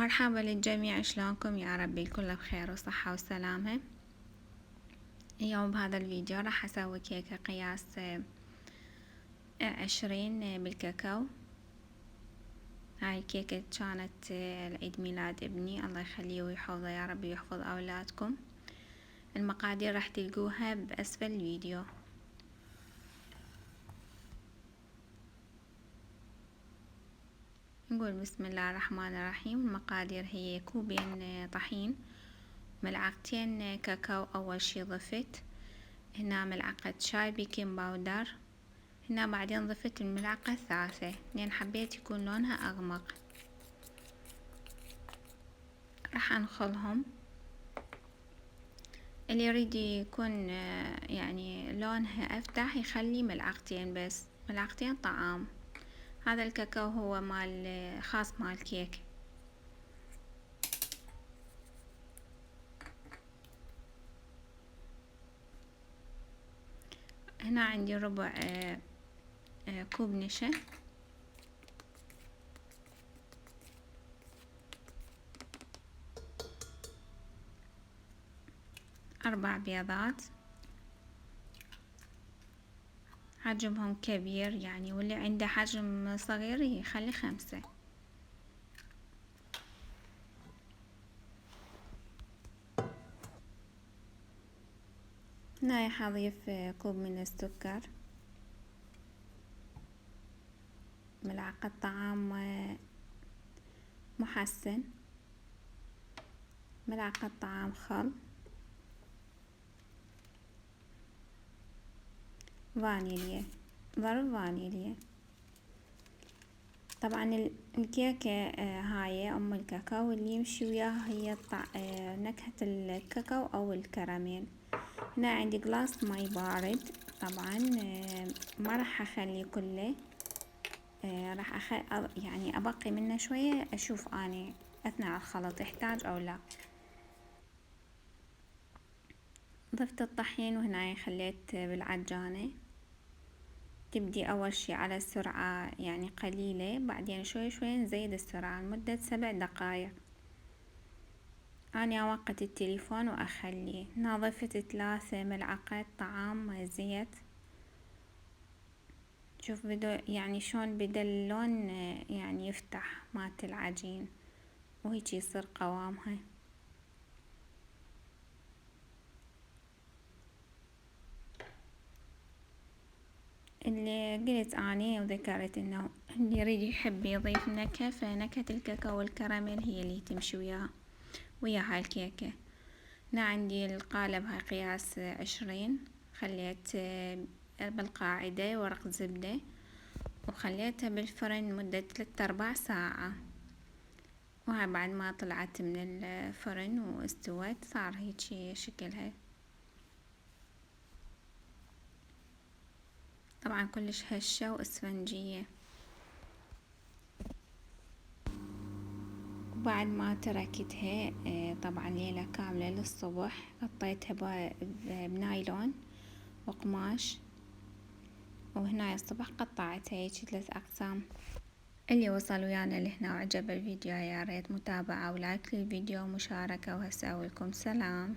مرحبا للجميع، شلونكم؟ يا رب الكل بخير وصحة وسلامة. اليوم بهذا الفيديو راح اسوي كيكة قياس 20 بالكاكاو. هاي الكيكة كانت لعيد ميلاد ابني، الله يخليه ويحفظه يا رب ويحفظ اولادكم. المقادير راح تلقوها باسفل الفيديو. نقول بسم الله الرحمن الرحيم. المقادير هي كوبين طحين، ملعقتين كاكاو اول شي ضفت، هنا ملعقة شاي بيكنج باودر، هنا بعدين ضفت الملعقة الثالثة لأن حبيت يكون لونها أغمق. راح أنخلهم، اللي يريد يكون يعني لونها أفتح يخلي ملعقتين بس، ملعقتين طعام. هذا الكاكاو هو مال خاص مال كيك. هنا عندي ربع كوب نشا، 4 بيضات حجمهم كبير يعني، واللي عنده حجم صغير يخلي 5. هنا راح أضيف كوب من السكر، ملعقة طعام محسن، ملعقة طعام خل، فانيليا، ضرب فانيليا. طبعا الكيكة هاي ام الكاكاو اللي يمشي وياها هي نكهة الكاكاو او الكراميل. هنا عندي قلاص ماي بارد، طبعا ما راح اخليه كله، راح يعني ابقي منه شوية اشوف اني اثناء الخلط يحتاج او لا. ضفت الطحين وهنا خليت بالعجانة. تبدي اول شي على سرعة يعني قليلة، بعدين شوي شوي نزيد السرعة لمدة 7 دقايق. اني اوقت التليفون واخليه. هنا ضفت 3 ملعقة طعام زيت. شوف يعني شون بدا اللون يعني يفتح مات العجين وهيك يصير قوامها. اللي قلت اني وذكرت انه اللي يريد يحب يضيف نكهة، فنكهة الكاكاو والكراميل هي اللي تمشي ويا هاي الكيكة. هنا عندي القالب هاي قياس 20، خليت بالقاعدة ورق زبدة وخليتها بالفرن مدة 3/4 ساعة. وهاي بعد ما طلعت من الفرن واستوت صار هيك شكلها. طبعا كلش هشة واسفنجية. وبعد ما تركتها طبعا ليلة كاملة للصبح، غطيتها بنايلون وقماش، وهنا الصبح قطعتها هيك 3 أقسام. اللي وصل ويانا لهنا وعجب الفيديو يا ريت متابعة ولايك للفيديو ومشاركة، وهسه أقولكم سلام.